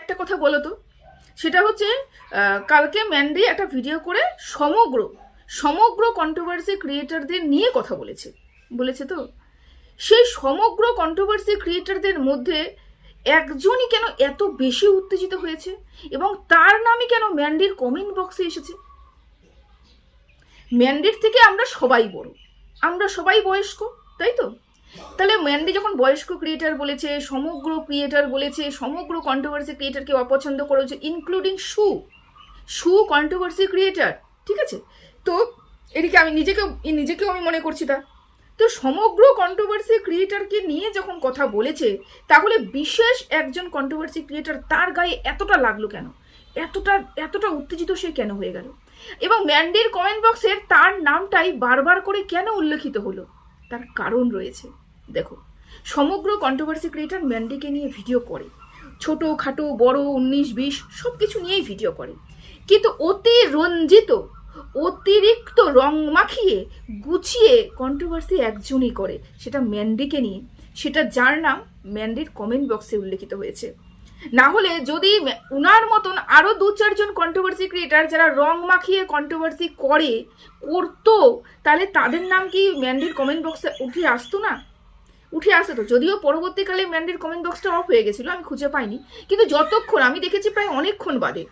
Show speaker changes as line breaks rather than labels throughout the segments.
একটা কথা বলো তো, সেটা হচ্ছে কালকে ম্যান্ডি একটা ভিডিও করে সমগ্র কন্ট্রোভার্সি ক্রিয়েটারদের নিয়ে কথা বলেছে তো সেই সমগ্র কন্ট্রোভার্সি ক্রিয়েটারদের মধ্যে একজনই কেন এত বেশি উত্তেজিত হয়েছে এবং তার নামই কেন ম্যান্ডির কমেন্ট বক্সে এসেছে? ম্যান্ডির থেকে আমরা সবাই বড়, আমরা সবাই বয়স্ক, তাই তো? তাহলে ম্যান্ডি যখন বয়স্ক ক্রিয়েটার বলেছে, সমগ্র ক্রিয়েটার বলেছে, সমগ্র কন্ট্রোভার্সি ক্রিয়েটারকে অপছন্দ করেছে, ইনক্লুডিং শু কন্ট্রোভার্সি ক্রিয়েটার, ঠিক আছে? তো এদিকে আমি নিজেকেও আমি মনে করছি তা তো সমগ্র কন্ট্রোভার্সি ক্রিয়েটারকে নিয়ে যখন কথা বলেছে, তাহলে বিশেষ একজন কন্ট্রোভার্সি ক্রিয়েটার তার গায়ে এতটা লাগলো কেন? এতটা উত্তেজিত সে কেন হয়ে গেল? এবং ম্যান্ডির কমেন্ট বক্সের তার নামটাই বারবার করে কেন উল্লেখিত হলো? তার কারণ রয়েছে। দেখো, সমগ্র কন্ট্রোভার্সি ক্রিয়েটার ম্যান্ডিকে নিয়ে ভিডিও করে, ছোট খাটো বড় 19-20 সব কিছু নিয়েই ভিডিও করে, কিন্তু অতিরিক্ত রং মাখিয়ে গুছিয়ে কন্ট্রোভার্সি একজনই করে, সেটা ম্যান্ডিকে নিয়ে, সেটা যার নাম ম্যান্ডির কমেন্ট বক্সে উল্লেখিত হয়েছে। না হলে যদি উনার মতন আরো 2-4 জন কন্ট্রোভার্সি ক্রিয়েটার যারা রং মাখিয়ে কন্ট্রোভার্সি করতো, তাহলে তাদের নাম কি ম্যান্ডির কমেন্ট বক্সে উঠে আসতো না? উঠে আসতো তো। যদিও পরবর্তীকালে ম্যান্ডির কমেন্ট বক্সটা অফ হয়ে গেছিল, আমি খুঁজে পাইনি, কিন্তু যতক্ষণ আমি দেখেছি প্রায় অনেকক্ষণ বাদে,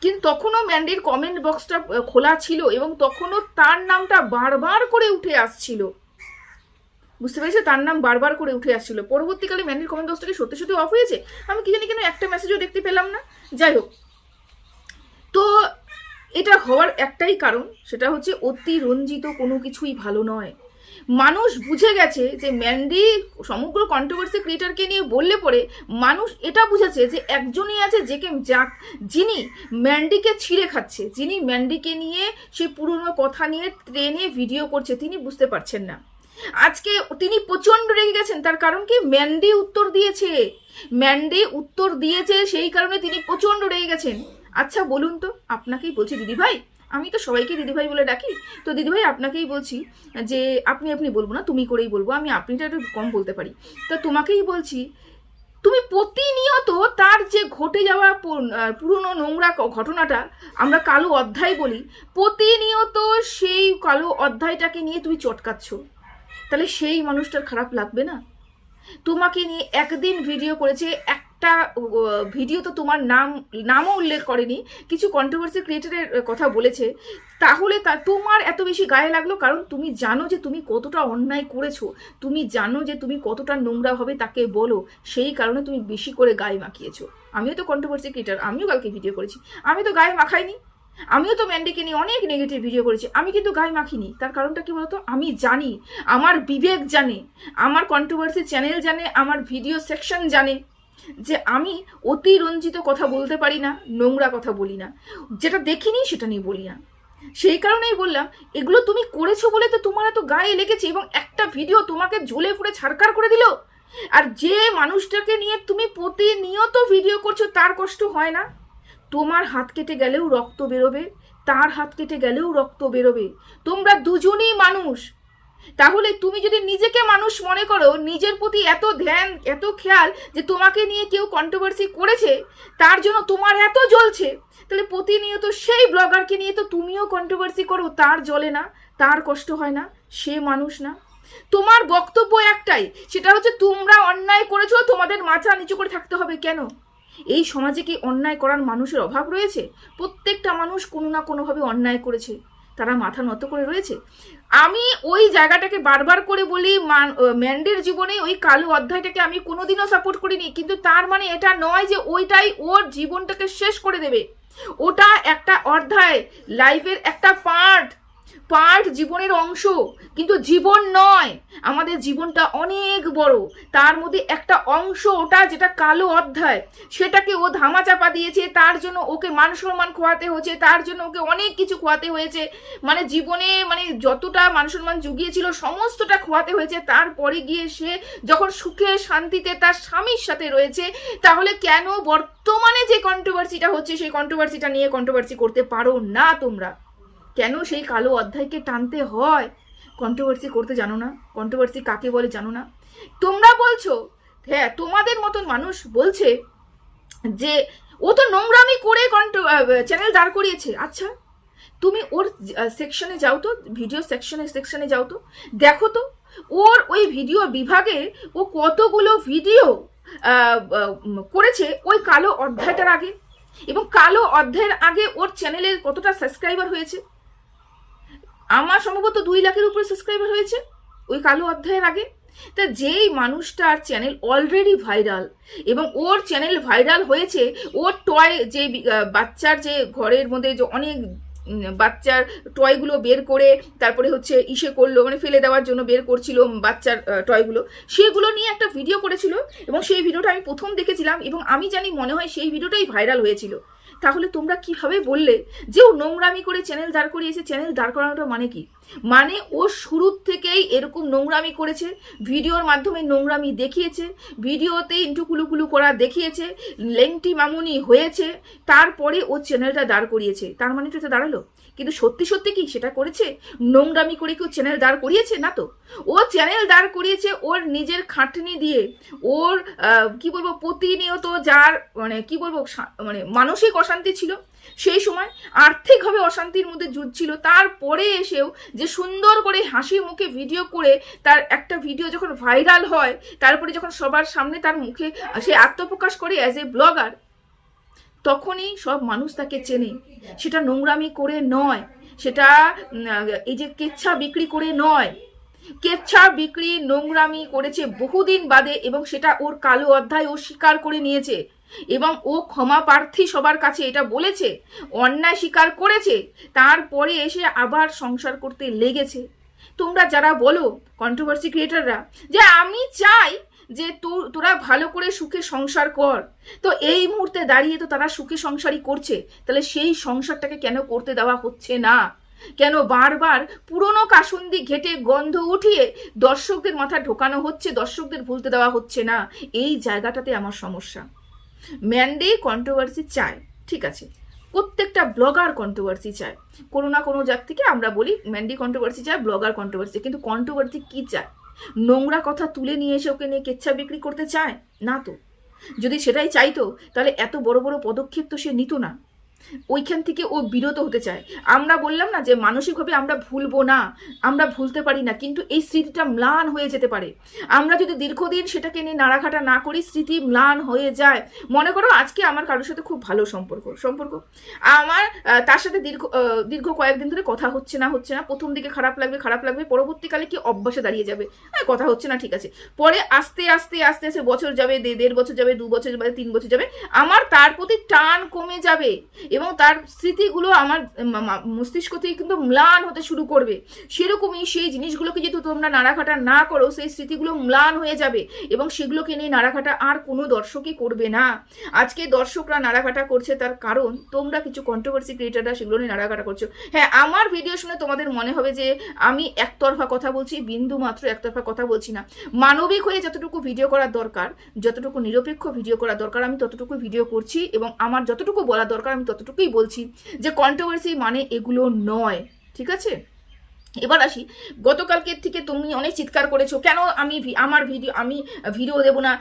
কিন্তু তখনও ম্যান্ডির কমেন্ট বক্সটা খোলা ছিল এবং তখনও তার নামটা বারবার করে উঠে আসছিল, বুঝতে পেরেছো? তার নাম বারবার করে উঠে আসছিল। পরবর্তীকালে ম্যান্ডির কমেন্ট বক্সটাকে সত্যি সত্যি অফ হয়েছে, আমি কি জানি কেন একটা মেসেজও দেখতে পেলাম না। যাই হোক, তো এটা হওয়ার একটাই কারণ, সেটা হচ্ছে অতিরঞ্জিত কোনো কিছুই ভালো নয়। মানুষ বুঝে গেছে যে ম্যান্ডি সমগ্র কন্ট্রোভার্সি ক্রিয়েটারকে নিয়ে বললে পরে মানুষ এটা বুঝেছে যে একজনই আছে যিনি ম্যান্ডিকে ছিঁড়ে খাচ্ছে, যিনি ম্যান্ডিকে নিয়ে সেই পুরনো কথা নিয়ে ট্রেনে ভিডিও করছে, তিনি বুঝতে পারছেন না। আজকে তিনি প্রচন্ড রেগে গেছেন, তার কারণ কি? ম্যান্ডি উত্তর দিয়েছে, সেই কারণে তিনি প্রচন্ড রেগে গেছেন। আচ্ছা বলুন তো, আপনাকেই বলছি দিদিভাই, আমি তো সবাইকে দিদিভাই বলে ডাকি, তো দিদিভাই আপনাকেই বলছি, যে আপনি বলবো না, তুমি করেই বলবো, আমি আপনিটা একটু কম বলতে পারি, তো তোমাকেই বলছি, তুমি প্রতিনিয়ত তার যে ঘটে যাওয়া পুরনো নোংরা ঘটনাটা আমরা কালো অধ্যায় বলি, প্রতিনিয়ত সেই কালো অধ্যায়টাকে নিয়ে তুমি চটকাচ্ছ, তাহলে সেই মানুষটার খারাপ লাগবে না? তোমাকে নিয়ে একদিন ভিডিও করেছে, একটা ভিডিও তো তোমার নামও উল্লেখ করেনি, কিছু কন্ট্রোভার্সি ক্রিয়েটারের কথা বলেছে, তাহলে তোমার এত বেশি গায়ে লাগলো? কারণ তুমি জানো যে তুমি কতটা অন্যায় করেছো, তুমি জানো যে তুমি কতটা নোংরা হবে তাকে বলো, সেই কারণে তুমি বেশি করে গায়ে মাখিয়েছো। আমিও তো কন্ট্রোভার্সি ক্রিয়েটার, আমিও কালকে ভিডিও করেছি, আমি তো গায়ে মাখাইনি, আমিও তো ম্যান্ডিকে নিয়ে অনেক নেগেটিভ ভিডিও করেছি, আমি কিন্তু গায়ে মাখিনি। তার কারণটা কি বলতো? আমি জানি, আমার বিবেক জানে, আমার কন্ট্রোভার্সি চ্যানেল জানে, আমার ভিডিও সেকশন জানে যে আমি অতিরঞ্জিত কথা বলতে পারি না, নোংরা কথা বলি না, যেটা দেখিনি সেটা নিয়ে বলি না। সেই কারণেই বললাম, এগুলো তুমি করেছো বলে তো তোমার এত গায়ে লেগেছে, এবং একটা ভিডিও তোমাকে ঝুলে ফুড়ে ছাড়কার করে দিল। আর যে মানুষটাকে নিয়ে তুমি প্রতিনিয়ত ভিডিও করছো, তার কষ্ট হয় না? তোমার হাত কেটে গেলেও রক্ত বেরোবে, তার হাত কেটে গেলেও রক্ত বেরোবে, তোমরা দুজনেই মানুষ। তাহলে তুমি যদি নিজেকে মানুষ মনে করো, নিজের প্রতি এত ধ্যান এত খেয়াল যে তোমাকে নিয়ে কেউ কন্ট্রোভার্সি করেছে, তার জন্য তোমার এত জ্বলছে, তাহলে প্রতিনিয়ত সেই ব্লগারকে নিয়ে তো তুমিও কন্ট্রোভার্সি করো, তার জ্বলে না, তার কষ্ট হয় না? সে মানুষ না? তোমার বক্তব্য একটাই, সেটা হচ্ছে তোমরা অন্যায় করেছো, তোমাদের মাথা নিচু করে থাকতে হবে। কেন? এই সমাজে কি অন্যায় করার মানুষের অভাব রয়েছে? প্রত্যেকটা মানুষ কোনো না কোনোভাবে অন্যায় করেছে, তারা মাথা নত করে রয়েছে। আমি ওই জায়গাটাকে বারবার করে বলি, ম্যান্ডির জীবনে ওই কালো অধ্যায়টাকে আমি কোনোদিনও সাপোর্ট করিনি, কিন্তু তার মানে এটা নয় যে ওইটাই ওর জীবনটাকে শেষ করে দেবে। ওটা একটা অধ্যায়, লাইফের একটা পার্ট, জীবনের অংশ, কিন্তু জীবন নয়। আমাদের জীবনটা অনেক বড়, তার মধ্যে একটা অংশ ওটা, যেটা কালো অধ্যায়, সেটাকে ও ধামাচাপা দিয়েছে। তার জন্য ওকে মান সম্মান খোয়াতে হয়েছে, তার জন্য ওকে অনেক কিছু খোয়াতে হয়েছে, মানে জীবনে মানে যতটা মান সম্মান জুগিয়েছিল সমস্তটা খোয়াতে হয়েছে। তারপরে গিয়ে সে যখন সুখে শান্তিতে তার স্বামীর সাথে রয়েছে, তাহলে কেন বর্তমানে যে কন্ট্রোভার্সিটা হচ্ছে সেই কন্ট্রোভার্সিটা নিয়ে কন্ট্রোভার্সি করতে পারো না তোমরা? কেন সেই কালো অধ্যায়কে টানতে হয়? কন্ট্রোভার্সি করতে জানো না? কন্ট্রোভার্সি কাকে বলে জানো না? তোমরা বলছো, হ্যাঁ তোমাদের মতন মানুষ বলছে যে ও তো নোংরামি করে চ্যানেল দাঁড় করিয়েছে। আচ্ছা তুমি ওর সেকশনে যাও তো, ভিডিও সেকশনে যাও তো, দেখো তো ওর ওই ভিডিও বিভাগে ও কতগুলো ভিডিও করেছে ওই কালো অধ্যায়টার আগে, এবং কালো অধ্যায়ের আগে ওর চ্যানেলের কতটা সাবস্ক্রাইবার হয়েছে। আমার সম্ভবত 2 লাখের উপরে সাবস্ক্রাইবার হয়েছে ওই কালো অধ্যায়ের আগে। তা যেই মানুষটার চ্যানেল অলরেডি ভাইরাল, এবং ওর চ্যানেল ভাইরাল হয়েছে, ওর টয় যে বাচ্চার যে ঘরের মধ্যে যে অনেক বাচ্চার টয়গুলো বের করে তারপরে হচ্ছে ইসে করলো, মানে ফেলে দেওয়ার জন্য বের করছিল বাচ্চার টয়গুলো, সেগুলো নিয়ে একটা ভিডিও করেছিল, এবং সেই ভিডিওটা আমি প্রথম দেখেছিলাম, এবং আমি জানি মনে হয় সেই ভিডিওটাই ভাইরাল হয়েছিল। তাহলে তোমরা কিভাবে বললে যে ও নোংরামি করে চ্যানেল দাঁড় করিয়েছে? চ্যানেল দাঁড় করানোটা মানে কি? মানে ও শুরুর থেকেই এরকম নোংরামি করেছে, ভিডিওর মাধ্যমে নোংরামি দেখিয়েছে, ভিডিওতে ইন্টুকুলুকুলু করা দেখিয়েছে, লেংটি মামুনি হয়েছে, তারপরে ও চ্যানেলটা দাঁড় করিয়েছে। তার মানে তো এটা দাঁড়ালো। কিন্তু সত্যি সত্যি কি সেটা করেছে? নোংরামি করে কেউ চ্যানেল দাঁড় করিয়েছে? না তো। ও চ্যানেল দাঁড় করিয়েছে ওর নিজের খাটনি দিয়ে, ওর কি বলবো প্রতিনিয়ত যার মানে কি বলবো মানে মানসিক অশান্তি ছিল, সেই সময় আর্থিকভাবে অশান্তির মধ্যে যুদ্ধছিল, তারপরে এসেও যে সুন্দর করে হাসি মুখে ভিডিও করে তার একটা ভিডিও যখন ভাইরাল হয়, তারপরে যখন সবার সামনে তার মুখে সে আত্মপ্রকাশ করে অ্যাজ এ ব্লগার, তখনই সব মানুষ তাকে চেনে। সেটা নোংরামি করে নয়, সেটা এই যে কেচ্ছা বিক্রি করে নয়। কেচ্ছা বিক্রি নোংরামি করেছে বহুদিন বাদে, এবং সেটা ওর কালো অধ্যায় ও স্বীকার করে নিয়েছে, এবং ও ক্ষমা প্রার্থী সবার কাছে এটা বলেছে, অন্যায় স্বীকার করেছে, তারপরে এসে আবার সংসার করতে লেগেছে। তোমরা যারা বলো কন্ট্রোভার্সি ক্রিয়েটাররা যে আমি চাই যে তোরা ভালো করে সুখে সংসার কর, তো এই মুহূর্তে দাঁড়িয়ে তো তারা সুখে সংসারই করছে, তাহলে সেই সংসারটাকে কেন করতে দেওয়া হচ্ছে না? কেন বারবার পুরনো কাসুন্দি ঘেটে গন্ধ উঠিয়ে দর্শকদের মাথা ঢোকানো হচ্ছে, দর্শকদের ভুলতে দেওয়া হচ্ছে না? এই জায়গাটাতে আমার সমস্যা। ম্যান্ডে কন্ট্রোভার্সি চায়, ঠিক আছে, প্রত্যেকটা ব্লগার কন্ট্রোভার্সি চায়, কোনো না কোনো জায়গা থেকে আমরা বলি ম্যান্ডি কন্ট্রোভার্সি চায়, ব্লগার কন্ট্রোভার্সি, কিন্তু কন্ট্রোভার্সি কি চায়? নোংরা কথা তুলে নিয়ে এসে ওকে নিয়ে কেচ্ছা বিক্রি করতে চায় না তো। যদি সেটাই চাইতো তাহলে এত বড় বড় পদক্ষেপ তো সে নিত না, ওইখান থেকে ও বিরত হতে চায়। আমরা বললাম না যে মানসিকভাবে আমরা ভুলবো না, আমরা ভুলতে পারি না, কিন্তু এই স্মৃতিটা ম্লান হয়ে যেতে পারে। আমরা যদি দীর্ঘদিন সেটাকে নিয়ে নাড়াঘাটা না করি, স্মৃতি ম্লান হয়ে যায়। মনে করো আজকে আমার কারোর সাথে খুব ভালো সম্পর্ক আমার তার সাথে দীর্ঘ কয়েকদিন ধরে কথা হচ্ছে না, প্রথম দিকে খারাপ লাগবে, পরবর্তীকালে কি অভ্যাসে দাঁড়িয়ে যাবে, হ্যাঁ কথা হচ্ছে না, ঠিক আছে, পরে আস্তে আস্তে বছর যাবে, 1.5 বছর যাবে, 2 বছর যাবে, 3 বছর যাবে, আমার তার প্রতি টান কমে যাবে, এবং তার স্মৃতিগুলো আমার মস্তিষ্ক থেকে কিন্তু ম্লান হতে শুরু করবে। সেরকমই সেই জিনিসগুলোকে যদি তোমরা নাড়াঘাটা না করো, সেই স্মৃতিগুলো ম্লান হয়ে যাবে, এবং সেগুলোকে নিয়ে নাড়াঘাটা আর কোনো দর্শকই করবে না। আজকে দর্শকরা নাড়াঘাটা করছে তার কারণ তোমরা কিছু কন্ট্রোভার্সি ক্রিয়েটাররা সেগুলো নিয়ে নাড়াঘাটা করছো। হ্যাঁ, আমার ভিডিও শুনে তোমাদের মনে হবে যে আমি একতরফা কথা বলছি, বিন্দু মাত্র একতরফা কথা বলছি না। মানবিক হয়ে যতটুকু ভিডিও করার দরকার, যতটুকু নিরপেক্ষ ভিডিও করার দরকার, আমি ততটুকু ভিডিও করছি, এবং আমার যতটুকু বলা দরকার আমি ততটুকুই বলছি, যে কন্ট্রোভার্সি মানে এগুলো নয়, ঠিক আছে। এবার আসি, গতকালকের থেকে তুমি অনেক চিৎকার করেছো কেন আমি ভিডিও দেবো না,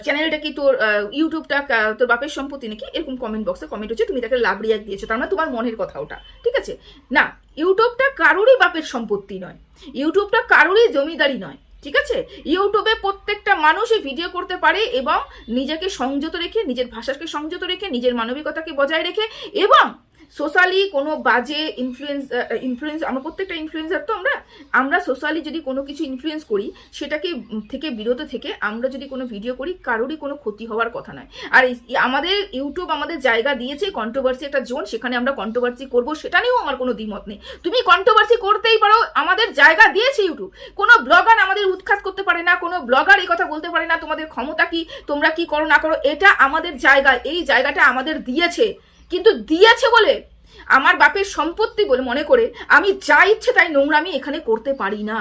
চ্যানেলটা কি তোর ইউটিউবটা তোর বাপের সম্পত্তি নাকি, এরকম কমেন্ট বক্সে কমেন্ট হচ্ছে, তুমি তাকে লাভ রিয়াক্ট দিয়েছো, তার মানে তোমার মনের কথা ওটা, ঠিক আছে। না, ইউটিউবটা কারোরই বাপের সম্পত্তি নয়, ইউটিউবটা কারোরই জমিদারি নয়, ঠিক আছে। ইউটিউবে প্রত্যেকটা মানুষই ভিডিও করতে পারে, এবং নিজেকে সংযত রেখে, নিজের ভাষাকে সংযত রেখে, নিজের মানবিকতাকে বজায় রেখে, এবং সোশ্যালি কোনো বাজে ইনফ্লুয়েন্স আমরা প্রত্যেকটা ইনফ্লুয়েন্সার তো আমরা সোশ্যালি যদি কোনো কিছু ইনফ্লুয়েন্স করি, সেটাকে থেকে বিরত থেকে আমরা যদি কোনো ভিডিও করি, কারোরই কোনো ক্ষতি হওয়ার কথা নয়। আর আমাদের ইউটিউব আমাদের জায়গা দিয়েছে কন্ট্রোভার্সি একটা জোন, সেখানে আমরা কন্ট্রোভার্সি করবো, সেটা নিয়েও আমার কোনো দ্বিমত নেই। তুমি কন্ট্রোভার্সি করতেই পারো, আমাদের জায়গা দিয়েছে ইউটিউব। কোনো ব্লগার আমাদের উৎখাত করতে পারে না, কোনো ব্লগার এই কথা বলতে পারে না তোমাদের ক্ষমতা কি, তোমরা কি করো না করো, এটা আমাদের জায়গা, এই জায়গাটা আমাদের দিয়েছে। কিন্তু দিয়েছে বলে আমার বাপের সম্পত্তি বলে মনে করে আমি যা ইচ্ছে তাই নোংরামি এখানে করতে পারি না।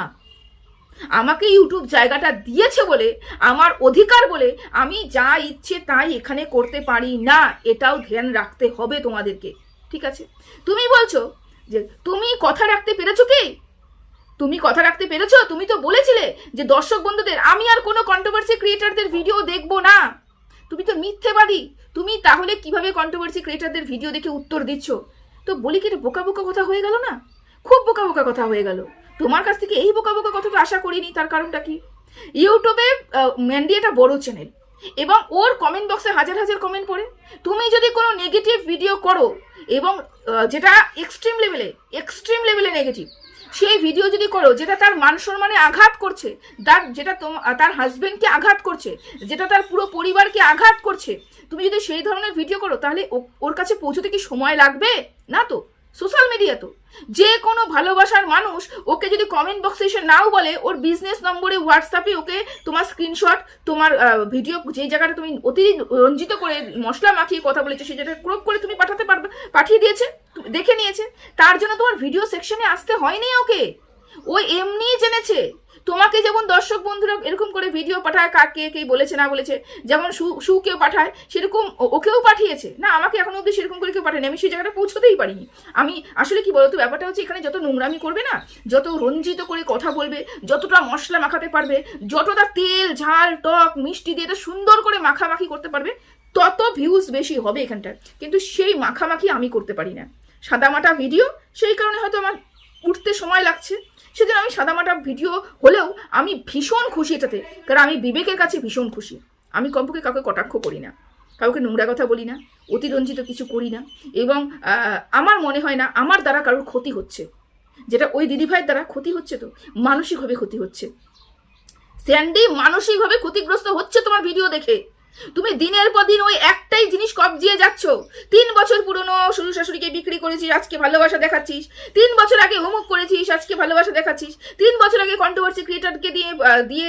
আমাকে ইউটিউব জায়গাটা দিয়েছে বলে, আমার অধিকার বলে আমি যা ইচ্ছে তাই এখানে করতে পারি না, এটাও ধ্যান রাখতে হবে তোমাদেরকে, ঠিক আছে। তুমি বলছো যে তুমি কথা রাখতে পেরেছো কি, তুমি কথা রাখতে পেরেছো? তুমি তো বলেছিলে যে দর্শক বন্ধুদের আমি আর কোনো কন্ট্রোভার্সি ক্রিয়েটারদের ভিডিও দেখবো না। তুমি তো মিথ্যেবাদী। তুমি তাহলে কিভাবে কন্ট্রোভার্সি ক্রিয়েটারদের ভিডিও দেখে উত্তর দিচ্ছ? তো বলি কি, এটা বোকা বোকা কথা হয়ে গেল না? খুব বোকা বোকা কথা হয়ে গেল। তোমার কাছ থেকে এই বোকা বোকা কথা তো আশা করিনি। তার কারণটা কি? ইউটিউবে ম্যান্ডি একটা বড় চ্যানেল এবং ওর কমেন্ট বক্সে হাজার হাজার কমেন্ট পড়ে। তুমি যদি কোনো নেগেটিভ ভিডিও করো এবং যেটা এক্সট্রিম লেভেলে নেগেটিভ, সেই ভিডিও যদি করো যেটা তার মান সম্মানে আঘাত করছে, যেটা তার হাজবেন্ডকে আঘাত করছে, যেটা তার পুরো পরিবারকে আঘাত করছে, তুমি যদি সেই ধরনের ভিডিও করো তাহলে ওর কাছে পৌঁছতে কি সময় লাগবে? না তো। সোশ্যাল মিডিয়া তো যে কোনো ভালোবাসার মানুষ ওকে যদি কমেন্ট বক্সে এসে নাও বলে, ওর বিজনেস নম্বরে হোয়াটসঅ্যাপে ওকে তোমার স্ক্রিনশট, তোমার ভিডিও যে জায়গাটা তুমি অতি রঞ্জিত করে মশলা মাখিয়ে কথা বলেছো সেই জায়গাটা ক্রপ করে তুমি পাঠিয়ে দিয়েছে, দেখে নিয়েছে। তার জন্য তোমার ভিডিও সেকশনে আসতে হয়নি ওকে, ও এমনিই জেনেছে। তোমাকে যেমন দর্শক বন্ধুরা এরকম করে ভিডিও পাঠায়, কাকে কে বলেছে না বলেছে, যেমন কেউ পাঠায় সেরকম ওকেও পাঠিয়েছে না। আমাকে এখনো অব্দি সেরকম করে কেউ পাঠায়নি, আমি সেই জায়গাটা পৌঁছতেই পারিনি। আমি আসলে কি বলতো, ব্যাপারটা হচ্ছে এখানে যত নোংরামি করবে না, যত রঞ্জিত করে কথা বলবে, যতটা মশলা মাখাতে পারবে, যতটা তেল ঝাল টক মিষ্টি দিয়ে এটা সুন্দর করে মাখামাখি করতে পারবে, তত ভিউজ বেশি হবে এখানটার। কিন্তু সেই মাখামাখি আমি করতে পারি না, সাদামাটা ভিডিও, সেই কারণে হয়তো আমার উঠতে সময় লাগছে। সেজন্য আমি সাদামাটা ভিডিও হলেও আমি ভীষণ খুশি এটাতে, কারণ আমি বিবেকের কাছে ভীষণ খুশি। আমি কমপক্ষে কাউকে কটাক্ষ করি না, কাউকে নোংরা কথা বলি না, অতিরঞ্জিত কিছু করি না, এবং আমার মনে হয় না আমার দ্বারা কারোর ক্ষতি হচ্ছে। যেটা ওই দিদিভাইয়ের দ্বারা ক্ষতি হচ্ছে, তো মানসিকভাবে ক্ষতি হচ্ছে। স্যান্ডি মানসিকভাবে ক্ষতিগ্রস্ত হচ্ছে তোমার ভিডিও দেখে। তুমি দিনের পর দিন ওই একটাই জিনিস কবজিয়ে যাচ্ছ। 3 বছর পুরনো শ্বশুর শাশুড়িকে বিক্রি করেছিস, আজকে ভালোবাসা দেখাচ্ছিস। 3 বছর আগে অমুক করেছিস, আজকে ভালোবাসা দেখাচ্ছিস। 3 বছর আগে কন্ট্রোভার্সি ক্রিয়েটারকে দিয়ে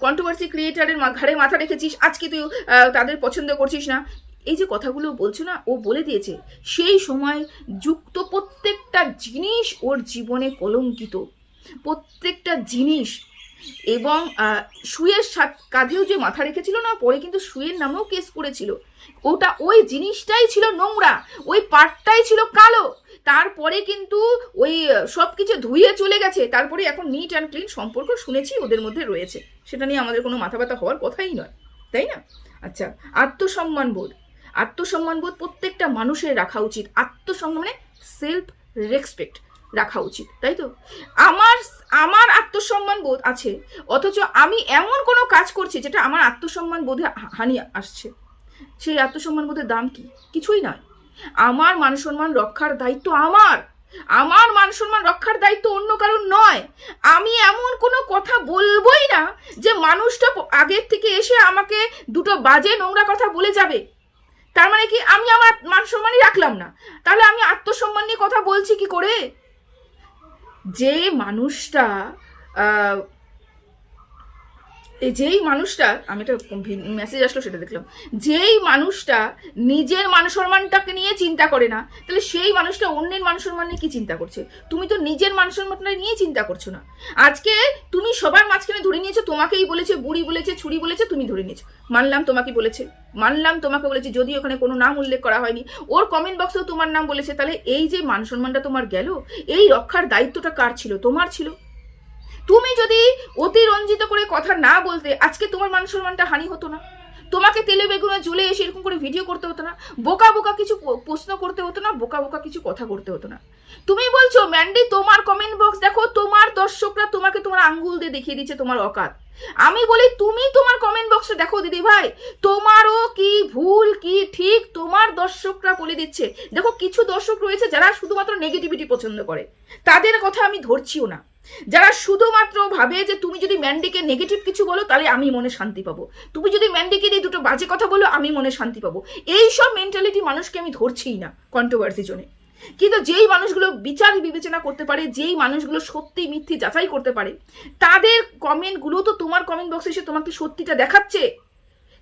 কন্ট্রোভার্সি ক্রিয়েটারের ঘাড়ে মাথা রেখেছিস, আজকে তুই তাদের পছন্দ করছিস না। এই যে কথাগুলো বলছো না, ও বলে দিয়েছে সেই সময় যুক্ত প্রত্যেকটা জিনিস ওর জীবনে কলঙ্কিত, প্রত্যেকটা জিনিস। এবং সুয়ের কাঁধেও যে মাথা রেখেছিল না, পরে কিন্তু সুয়ের নামেও কেস করেছিল। ওই জিনিসটাই ছিল নোংরা, ওই পার্টটাই ছিল কালো। তারপরে কিন্তু ওই সব কিছু ধুয়ে চলে গেছে। তারপরে এখন নিট অ্যান্ড ক্লিন সম্পর্ক শুনেছি ওদের মধ্যে রয়েছে, সেটা নিয়ে আমাদের কোনো মাথা ব্যথা হওয়ার কথাই নয়, তাই না? আচ্ছা, আত্মসম্মানবোধ প্রত্যেকটা মানুষের রাখা উচিত। আত্মসম্মান মানে সেলফ রেসপেক্ট রাখা উচিত, তাই তো? আমার আত্মসম্মান বোধ আছে, অথচ আমি এমন কোনো কাজ করছি যেটা আমার আত্মসম্মান বোধে হানি আসছে। সেই আত্মসম্মান বোধের দাম কি? কিছুই নয়। আমার মান সম্মান রক্ষার দায়িত্ব আমার মান সম্মান রক্ষার দায়িত্ব অন্য কারণ নয়। আমি এমন কোনো কথা বলবোই না যে মানুষটা আগের থেকে এসে আমাকে দুটো বাজে নোংরা কথা বলে যাবে। তার মানে কি আমি আমার মান সম্মানই রাখলাম না? তাহলে আমি আত্মসম্মান নিয়ে কথা বলছি কি করে? যেই মানুষটা আমি একটা মেসেজ আসলো সেটা দেখলাম, যেই মানুষটা নিজের মান সম্মানটাকে নিয়ে চিন্তা করে না, তাহলে সেই মানুষটা অন্যের মান সম্মান নিয়ে কি চিন্তা করছে? তুমি তো নিজের মান সম্মানটা নিয়ে চিন্তা করছো না। আজকে তুমি সবার মাঝখানে ধরে নিয়েছো, তোমাকেই বলেছে, বুড়ি বলেছে, ছুরি বলেছে, তুমি ধরে নিয়েছো। মানলাম তোমাকে বলেছে, যদি ওখানে কোনো নাম উল্লেখ করা হয়নি, ওর কমেন্ট বক্সেও তোমার নাম বলেছে। তাহলে এই যে মান সম্মানটা তোমার গেল, এই রক্ষার দায়িত্বটা কার ছিল? তোমার ছিল। তুমি যদি অতিরঞ্জিত করে কথা না বলতে, আজকে তোমার মান সম্মানটা হানি হতো না, তোমাকে তেলে বেগুনে ঝুলে এসে এরকম করে ভিডিও করতে হতো না, বোকা বোকা কিছু প্রশ্ন করতে হতো না, বোকা বোকা কিছু কথা করতে হতো না। তুমি বলছো ম্যান্ডি তোমার কমেন্ট বক্স দেখো, তোমার দর্শকরা তোমাকে তোমার আঙ্গুল দিয়ে দেখিয়ে দিচ্ছে তোমার অকাত। আমি বলি তুমি তোমার কমেন্ট বক্সে দেখো দিদি ভাই, তোমারও কি ভুল কি ঠিক তোমার দর্শকরা বলে দিচ্ছে। দেখো, কিছু দর্শক রয়েছে যারা শুধুমাত্র নেগেটিভিটি পছন্দ করে, তাদের কথা আমি ধরছিও না। যারা শুধুমাত্র ভাবে যে তুমি যদি ম্যান্ডিকে নেগেটিভ কিছু বলো তাহলে আমি মনে শান্তি পাবো, তুমি যদি ম্যান্ডিকে দিয়ে দুটো বাজে কথা বলো আমি মনে শান্তি পাবো, এইসব মেন্টালিটি মানুষকে আমি ধরছিই না কন্ট্রোভার্সি জন্য। কিন্তু যেই মানুষগুলো বিচার বিবেচনা করতে পারে, যেই মানুষগুলো সত্যি মিথ্যে যাচাই করতে পারে, তাদের কমেন্টগুলো তো তোমার কমেন্ট বক্সে এসে তোমাকে সত্যিটা দেখাচ্ছে।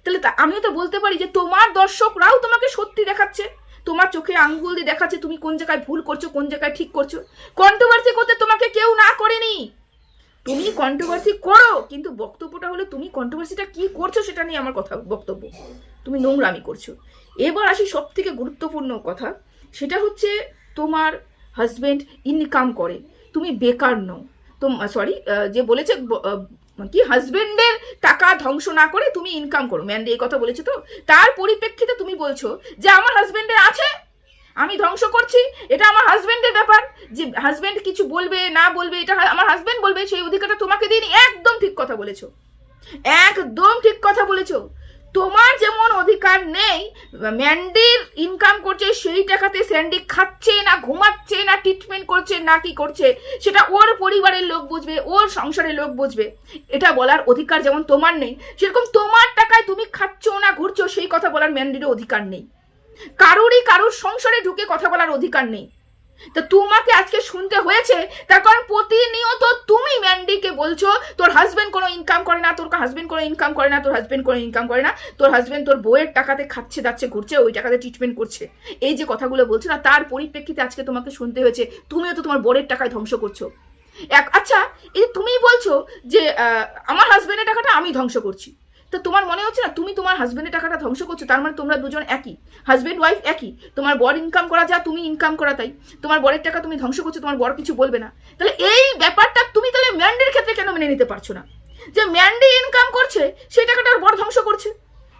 তাহলে আমিও তো বলতে পারি যে তোমার দর্শকরাও তোমাকে সত্যি দেখাচ্ছে, তোমার চোখে আঙ্গুল দিয়ে দেখাচ্ছে তুমি কোন জায়গায় ভুল করছো, কোন জায়গায় ঠিক করছো। কন্ট্রোভার্সি করতে তোমাকে কেউ না করেনি, তুমি কন্ট্রোভার্সি করো, কিন্তু বক্তব্যটা হলো তুমি কন্ট্রোভার্সিটা কি করছো সেটা নিয়ে আমার বক্তব্য। তুমি নোংরামি করছো। এবার আসি সব থেকে গুরুত্বপূর্ণ কথা, সেটা হচ্ছে তোমার হাজবেন্ড ইনকাম করে, তুমি বেকার নও। তো যে বলেছে কি হাজবেন্ডের টাকা ধ্বংস না করে তুমি ইনকাম করো। ম্যান্ডি এই কথা বলেছে তো, তার পরিপ্রেক্ষিতে তুমি বলছো যে আমার হাজবেন্ডের আছে, আমি ধ্বংস করছি, এটা আমার হাজবেন্ডের ব্যাপার, যে হাজবেন্ড কিছু বলবে না বলবে এটা আমার হাজবেন্ড বলবে, সেই অধিকারটা তোমাকে দিইনি। একদম ঠিক কথা বলেছো, একদম ঠিক কথা বলেছো। তোমার যেমন অধিকার নেই, ম্যান্ডির ইনকাম করছে সেই টাকাতে স্যান্ডি খাচ্ছে না ঘুমাচ্ছে না ট্রিটমেন্ট করছে না কি করছে সেটা ওর পরিবারের লোক বুঝবে, ওর সংসারের লোক বুঝবে, এটা বলার অধিকার যেমন তোমার নেই, সেরকম তোমার টাকায় তুমি খাচ্ছ না ঘুরছো সেই কথা বলার ম্যান্ডিরও অধিকার নেই। কারোর সংসারে ঢুকে কথা বলার অধিকার নেই। তো তোমাকে আজকে শুনতে হয়েছে, তার কারণ প্রতিনিয়ত তুমি ম্যান্ডিকে বলছো তোর হাজবেন্ড কোনো ইনকাম করে না, তোর হাজবেন্ড কোনো ইনকাম করে না, তোর হাজবেন্ড কোনো ইনকাম করে না, তোর হাজবেন্ড তোর বউয়ের টাকাতে খাচ্ছে যাচ্ছে ঘুরছে, ওই টাকাতে ট্রিটমেন্ট করছে, এই যে কথাগুলো বলছো না, তার পরিপ্রেক্ষিতে আজকে তোমাকে শুনতে হয়েছে তুমিও তো তোমার বউয়ের টাকায় ধ্বংস করছো। আচ্ছা, এই তুমি বলছো যে আমার হাজবেন্ডের টাকাটা আমি ধ্বংস করছি, তো তোমার মনে হচ্ছে না তুমি তোমার হাজবেন্ডের টাকাটা ধ্বংস করছো? তার মানে তোমরা দুজন একই, হাজবেন্ড ওয়াইফ একই, তোমার বর ইনকাম করা যা তুমি ইনকাম করা তাই, তোমার বরের টাকা তুমি ধ্বংস করছো, তোমার বর কিছু বলবে না। তাহলে এই ব্যাপারটা তুমি তাহলে ম্যান্ডির ক্ষেত্রে কেন মেনে নিতে পারছো না, যে ম্যান্ডি ইনকাম করছে সেই টাকাটা ওর বর ধ্বংস করছে?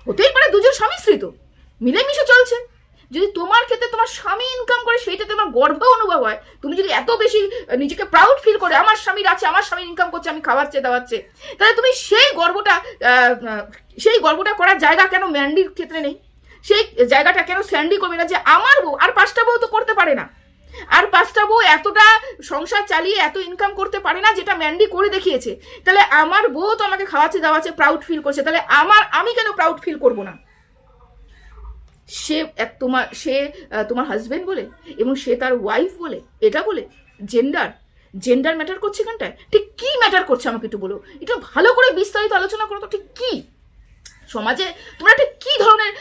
হতেই পারে দুজন স্বামী স্ত্রী তো মিলেমিশে চলছে। যদি তোমার ক্ষেত্রে তোমার স্বামী ইনকাম করে সেইটা তোমার গর্ব অনুভব হয়, তুমি যদি এত বেশি নিজেকে প্রাউড ফিল করে আমার স্বামীর আছে, আমার স্বামী ইনকাম করছে, আমি খাওয়াচ্ছে দাওয়াচ্ছে, তাহলে তুমি সেই গর্বটা করার জায়গা কেন ম্যান্ডির ক্ষেত্রে নেই? সেই জায়গাটা কেন স্যান্ডি করবে না যে আমার বউ আর 5টা বউ তো করতে পারে না, আর 5টা বউ এতটা সংসার চালিয়ে এত ইনকাম করতে পারে না যেটা ম্যান্ডি করে দেখিয়েছে, তাহলে আমার বউ তো আমাকে খাওয়াচ্ছে দাওয়াচ্ছে প্রাউড ফিল করছে, তাহলে আমি কেন প্রাউড ফিল করবো না? সে তোমার হাজবেন্ড বলে এবং সে তার ওয়াইফ বলে, এটা বলে জেন্ডার ম্যাটার করছে এখানটায়? ঠিক কি ম্যাটার করছে আমাকে একটু বলো, একটু ভালো করে বিস্তারিত আলোচনা করো তো। ঠিক কি সমাজে তোমরা ঠিক কি ধরনের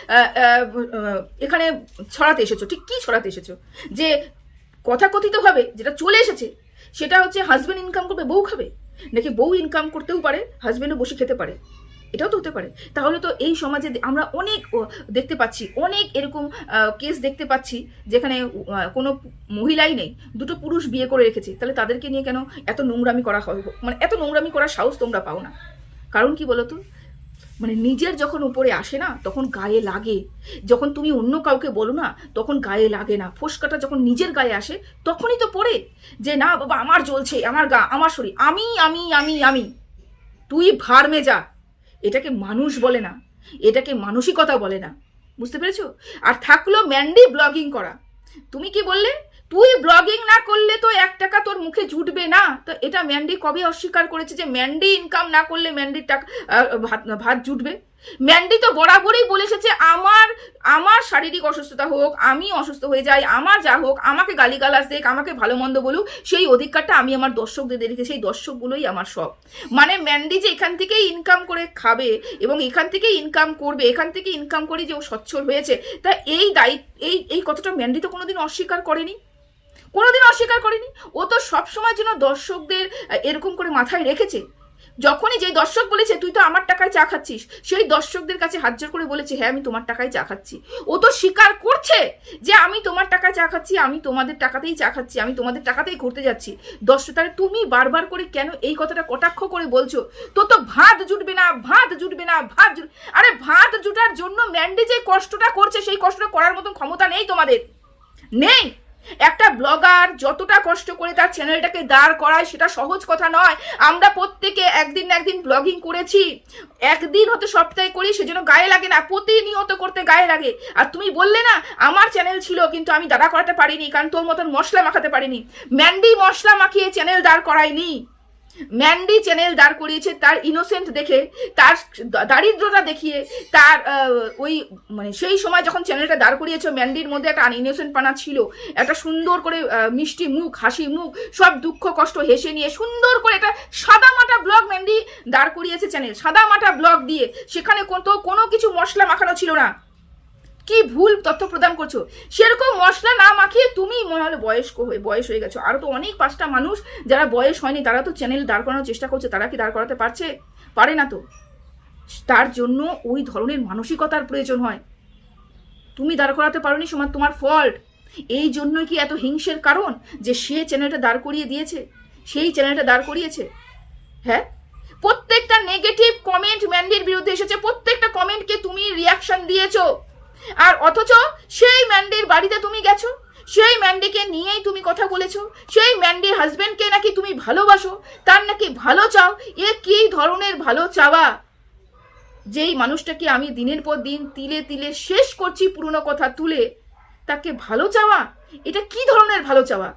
এখানে ছড়াতে এসেছো, ঠিক কি ছড়াতে এসেছো? যে কথাকথিতভাবে যেটা চলে এসেছে সেটা হচ্ছে হাজবেন্ড ইনকাম করবে বউ খাবে, নাকি বউ ইনকাম করতেও পারে হাজবেন্ডও বসে খেতে পারে, এটাও তো হতে পারে। তাহলে তো এই সমাজে আমরা অনেক দেখতে পাচ্ছি, অনেক এরকম কেস দেখতে পাচ্ছি যেখানে কোনো মহিলাই নেই, দুটো পুরুষ বিয়ে করে রেখেছে, তাহলে তাদেরকে নিয়ে কেন এত নোংরামি করা হয়? মানে এত নোংরামি করার সাহস তোমরা পাও না, কারণ কি বলো তো, মানে নিজের যখন উপরে আসে না তখন গায়ে লাগে, যখন তুমি অন্য কাউকে বলো না তখন গায়ে লাগে না, ফোসকাটা যখন নিজের গায়ে আসে তখনই তো পড়ে যে না বাবা আমার জ্বলছে, আমার গা, আমার শরীর, আমি আমি আমি আমি, তুই ভাড়মে যা। এটাকে মানুষ বলে না, এটাকে মানসিকতা বলে না, বুঝতে পেরেছো? আর থাকলো ম্যান্ডি ব্লগিং করা, তুমি কি বললে তুই ব্লগিং না করলে তো 1 টাকা তোর মুখে জুটবে না, তো এটা ম্যান্ডি কবে অস্বীকার করেছে যে ম্যান্ডি ইনকাম না করলে ম্যান্ডির টাকা ভাত জুটবে? ম্যান্ডি তো বরাবরই বলে এসেছে আমার শারীরিক অসুস্থতা হোক, আমি অসুস্থ হয়ে যাই, আমার যা হোক, আমাকে গালিগালাজ দেখ, আমাকে ভালো মন্দ বলুক, সেই অধিকারটা আমি আমার দর্শকদের রেখে, সেই দর্শকগুলোই আমার সব। মানে ম্যান্ডি যে এখান থেকেই ইনকাম করে খাবে এবং এখান থেকেই ইনকাম করবে, এখান থেকে ইনকাম করে যে ও সচ্ছল হয়েছে, তা এই কথাটা ম্যান্ডি তো কোনোদিন অস্বীকার করেনি, কোনোদিন অস্বীকার করেনি। ও তো সবসময়ের জন্য দর্শকদের এরকম করে মাথায় রেখেছে, যখনই যে দর্শক বলেছে তুই তো আমার টাকায় চা খাচ্ছিস, সেই দর্শকদের কাছে হাত জোর করে বলেছে হ্যাঁ আমি তোমার টাকায় চা খাচ্ছি। ও তো স্বীকার করছে যে আমি তোমার টাকায় চা খাচ্ছি, আমি তোমাদের টাকাতেই চা খাচ্ছি, আমি তোমাদের টাকাতেই ঘুরতে যাচ্ছি। দর্শক, তাহলে তুমি বারবার করে কেন এই কথাটা কটাক্ষ করে বলছো তো ভাত জুটবে না, ভাত জুটবে না, আরে ভাত জুটার জন্য ম্যান্ডি যে কষ্টটা করছে সেই কষ্টটা করার মতন ক্ষমতা নেই তোমাদের, নেই। একটা ব্লগার যতটা কষ্ট করে তার চ্যানেলটাকে দাঁড় করায় সেটা সহজ কথা নয়। আমরা প্রত্যেকে একদিন না একদিন ব্লগিং করেছি, একদিন হয়তো সপ্তাহে করি, সেজন্য গায়ে লাগে না, প্রতিনিয়ত করতে গায়ে লাগে। আর তুমি বললে না আমার চ্যানেল ছিল কিন্তু আমি দাঁড়া করাতে পারিনি কারণ তোর মতন মশলা মাখাতে পারিনি। ম্যান্ডি মশলা মাখিয়ে চ্যানেল দাঁড় করায়নি, ম্যান্ডি চ্যানেল দাঁড় করিয়েছে তার ইনোসেন্ট দেখে, তার দারিদ্রতা দেখিয়ে, তার ওই মানে সেই সময় যখন চ্যানেলটা দাঁড় করিয়েছে ম্যান্ডির মধ্যে একটা ইনোসেন্ট পানা ছিল, একটা সুন্দর করে মিষ্টি মুখ, হাসি মুখ, সব দুঃখ কষ্ট হেসে নিয়ে সুন্দর করে একটা সাদামাটা ব্লগ ম্যান্ডি দাঁড় করিয়েছে চ্যানেল, সাদামাটা ব্লগ দিয়ে, সেখানে কোনো কিছু মশলা মাখানো ছিল না। কি ভুল তথ্য প্রদান করছো, সেরকম মশলা না মাখিয়ে তুমি মনে হলে বয়স হয়ে গেছো, আরো তো অনেক 5টা মানুষ যারা বয়স হয়নি তারা তো চ্যানেল দাঁড় করানোর চেষ্টা করছে, তারা কি দাঁড় করাতে পারছে? পারে না তো। তার জন্য ওই ধরনের মানসিকতার প্রয়োজন হয়। তুমি দাঁড় করাতে পারোনি, সময় তোমার ফল্ট। এই জন্যই কি এত হিংসের কারণ যে সে চ্যানেলটা দাঁড় করিয়ে দিয়েছে, সেই চ্যানেলটা দাঁড় করিয়েছে? হ্যাঁ, প্রত্যেকটা নেগেটিভ কমেন্ট ম্যান্ডির বিরুদ্ধে এসেছে, প্রত্যেকটা কমেন্টকে তুমি রিয়াকশন দিয়েছো। আর অথচ সেই ম্যান্ডির বাড়িতে তুমি গেছো, সেই ম্যান্ডিকে নিয়েই তুমি কথা বলেছো, সেই ম্যান্ডির হাজবেন্ডকে নাকি তুমি ভালোবাসো, তার নাকি ভালো চাও। এ কি ধরনের ভালো চাওয়া? যেই মানুষটাকে আমি দিনের পর দিন তিলে তিলে শেষ করছি পুরনো কথা তুলে, তাকে ভালো চাওয়া? এটা কি ধরনের ভালো চাওয়া?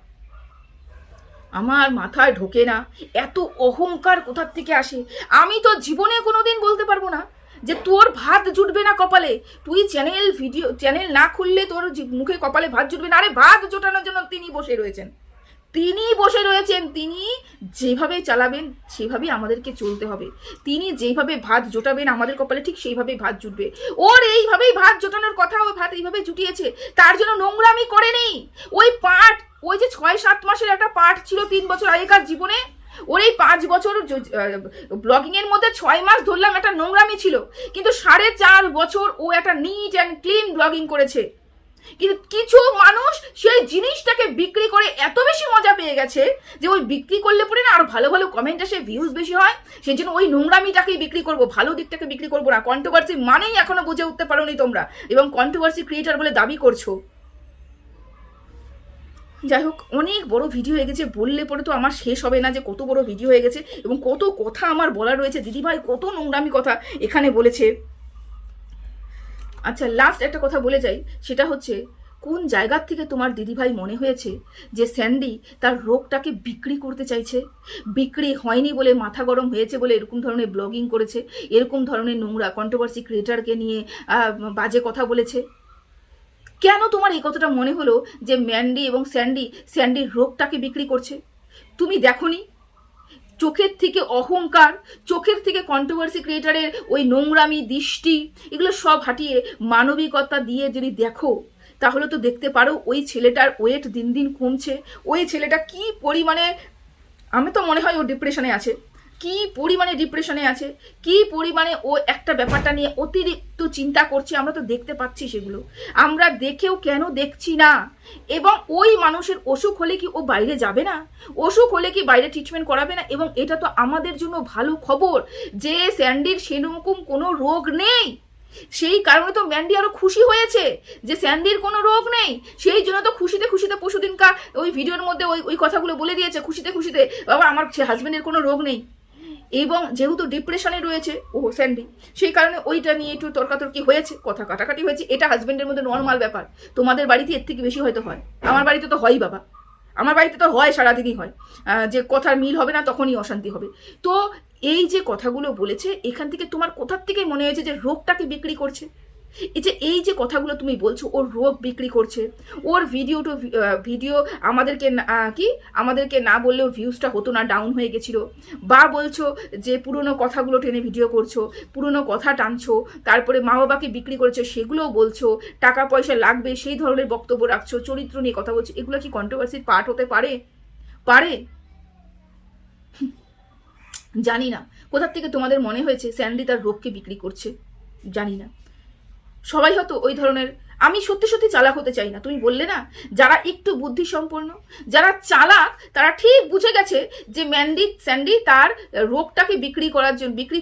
আমার মাথায় ঢোকে না। এত অহংকার কোথার থেকে আসে? আমি তো জীবনে কোনোদিন বলতে পারবো না যে তোর ভাত জুটবে না কপালে, তুই চ্যানেল না খুললে তোর মুখে কপালে ভাত জুটবে না। আরে ভাত জোটানোর জন্য তিনি বসে রয়েছেন, তিনি যেভাবে চালাবেন সেভাবেই আমাদেরকে চলতে হবে। তিনি যেভাবে ভাত জোটাবেন আমাদের কপালে ঠিক সেইভাবেই ভাত জুটবে। ওর এইভাবেই ভাত জোটানোর কথা, ও ভাত এইভাবে জুটিয়েছে, তার জন্য নোংরামি করেনি। ওই যে 6-7 মাসের একটা পার্ট ছিল 3 বছর আগেকার জীবনে, ওর এই 5 বছর ব্লগিং এর মধ্যে 6 মাস ধরলাম একটা নোংরামি ছিল, কিন্তু 4.5 বছর ও একটা নিট অ্যান্ড ক্লিন ব্লগিং করেছে। কিন্তু কিছু মানুষ সেই জিনিসটাকে বিক্রি করে এত বেশি মজা পেয়ে গেছে যে ওই বিক্রি করলে পরে না আরো ভালো ভালো কমেন্ট আসে, ভিউজ বেশি হয়, সেই জন্য ওই নোংরামিটাকেই বিক্রি করবো, ভালো দিকটাকে বিক্রি করবো না। কন্ট্রোভার্সি মানেই এখনো বুঝে উঠতে পারোনি তোমরা, এবং কন্ট্রোভার্সি ক্রিয়েটার বলে দাবি করছো। যাই হোক, অনেক বড় ভিডিও হয়ে গেছে, বললে পরে তো আমার শেষ হবে না যে কত বড় ভিডিও হয়ে গেছে এবং কত কথা আমার বলার রয়েছে। দিদিভাই কত নোংরামি কথা এখানে বলেছে। আচ্ছা, লাস্ট একটা কথা বলে যাই, সেটা হচ্ছে কোন জায়গার থেকে তোমার দিদিভাই মনে হয়েছে যে স্যান্ডি তার রোগটাকে বিক্রি করতে চাইছে? বিক্রি হয়নি বলে, মাথা গরম হয়েছে বলে এরকম ধরনের ব্লগিং করেছে, এরকম ধরনের নোংরা কন্ট্রোভার্সি ক্রিয়েটারকে নিয়ে বাজে কথা বলেছে? কেন তোমার এই কথাটা মনে হলো যে ম্যান্ডি এবং স্যান্ডির রোগটাকে বিক্রি করছে? তুমি দেখোনি? চোখের থেকে অহংকার, চোখের থেকে কন্ট্রোভার্সি ক্রিয়েটারের ওই নোংরামি দৃষ্টি, এগুলো সব হাঁটিয়ে মানবিকতা দিয়ে যদি দেখো, তাহলে তো দেখতে পারো ওই ছেলেটার ওয়েট দিন দিন কমছে। ওই ছেলেটা কি পরিমাণে, আমি তো মনে হয় ও ডিপ্রেশনে আছে, কি পরিমাণে ডিপ্রেশনে আছে, কি পরিমাণে ও একটা ব্যাপারটা নিয়ে অতিরিক্ত চিন্তা করছে। আমরা তো দেখতে পাচ্ছি সেগুলো, আমরা দেখেও কেন দেখছি না? এবং ওই মানুষের অসুখ হলে কি ও বাইরে যাবে না? অসুখ হলে কি বাইরে ট্রিটমেন্ট করাবে না? এবং এটা তো আমাদের জন্য ভালো খবর যে স্যান্ডির সেরকম কোনো রোগ নেই। সেই কারণে তো ম্যান্ডি আরো খুশি হয়েছে যে স্যান্ডির কোনো রোগ নেই। সেই জন্য তো খুশিতে খুশিতে পরশুদিনকার ওই ভিডিওর মধ্যে ওই কথাগুলো বলে দিয়েছে, খুশিতে খুশিতে, বাবা আমার হাজবেন্ডের কোনো রোগ নেই। এবং যেহেতু ডিপ্রেশনে রয়েছে ও স্যান্ডি, সেই কারণে ওইটা নিয়ে একটু তর্কাতর্কি হয়েছে, কথা কাটাকাটি হয়েছে। এটা হাজবেন্ডের মধ্যে নর্মাল ব্যাপার। তোমাদের বাড়িতে এর থেকে বেশি হয়তো হয়, আমার বাড়িতে তো হয়ই বাবা, আমার বাড়িতে তো হয়, সারাদিনই হয়, যে কথার মিল হবে না তখনই অশান্তি হবে। তো এই যে কথাগুলো বলেছে, এখান থেকে তোমার কোথার থেকে মনে হয়েছে যে রোগটাকে বিক্রি করছে? এই যে কথাগুলো তুমি বলছো ওর রোগ বিক্রি করছে, ওর ভিডিও আমাদেরকে না বললে ওর ভিউজটা হতো না, ডাউন হয়ে গেছিল, বা বলছো যে পুরনো কথাগুলো টেনে ভিডিও করছো, পুরনো কথা টানছো, তারপরে মা বাবাকে বিক্রি করেছো সেগুলোও বলছো, টাকা পয়সা লাগবে সেই ধরনের বক্তব্য রাখছো, চরিত্র নিয়ে কথা বলছো। এগুলো কি কন্ট্রোভার্সির পার্ট হতে পারে? জানি না কোথার থেকে তোমাদের মনে হয়েছে স্যান্ডি তার রোগকে বিক্রি করছে, জানি না। সবাই হয়তো ওই ধরনের, আমি সত্যি সত্যি চালাক হতে চাই না। তুমি বললে না, যারা একটু বুদ্ধি সম্পন্ন, যারা চালাক, তারা ঠিক বুঝে গেছে যে স্যান্ডি তার রোগটাকে বিক্রি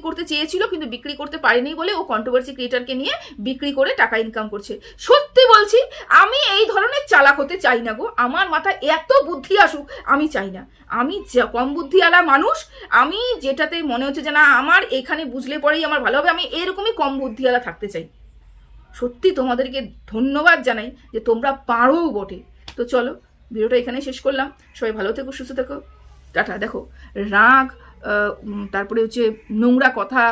করতে চেয়েছিল, কিন্তু বিক্রি করতে পারেনি বলে ও কন্ট্রোভার্সি ক্রিয়েটারকে নিয়ে বিক্রি করে টাকা ইনকাম করছে। সত্যি বলছি, আমি এই ধরনের চালাক হতে চাই না গো। আমার মাথায় এত বুদ্ধি আসুক আমি চাই না। আমি কম বুদ্ধিওয়ালা মানুষ, আমি যেটাতে মনে হচ্ছে যে না আমার এখানে বুঝলে পরেই আমার ভালো হবে, আমি এরকমই কম বুদ্ধিওয়ালা থাকতে চাই। সত্যি তোমাদেরকে ধন্যবাদ জানাই যে তোমরা পারোও বটে। তো চলো, ভিডিওটা এখানেই শেষ করলাম। সবাই ভালো থেকো, সুস্থ থেকো, টাটা। দেখো, রাগ, তারপরে হচ্ছে নোংরা কথা,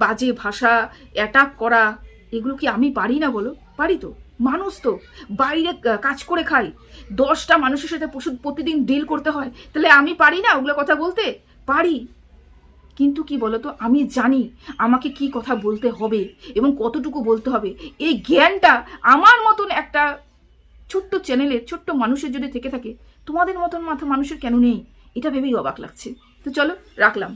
বাজে ভাষা, অ্যাটাক করা, এগুলো কি আমি পারি না বলো? পারি তো, মানুষ তো, বাইরে কাজ করে খাই, 10টা মানুষের সাথে প্রতিদিন ডিল করতে হয়, তাহলে আমি পারি না ওগুলো কথা বলতে? পারি, কিন্তু কি বলতো, আমি জানি আমাকে কি কথা বলতে হবে এবং কতটুকু বলতে হবে। এই জ্ঞানটা আমার মতন একটা ছোট্ট চ্যানেলের ছোট্ট মানুষের যদি থেকে থাকে, তোমাদের মতন মানুষের কেন নেই? এটা ভেবেই অবাক লাগছে। তো চলো, রাখলাম।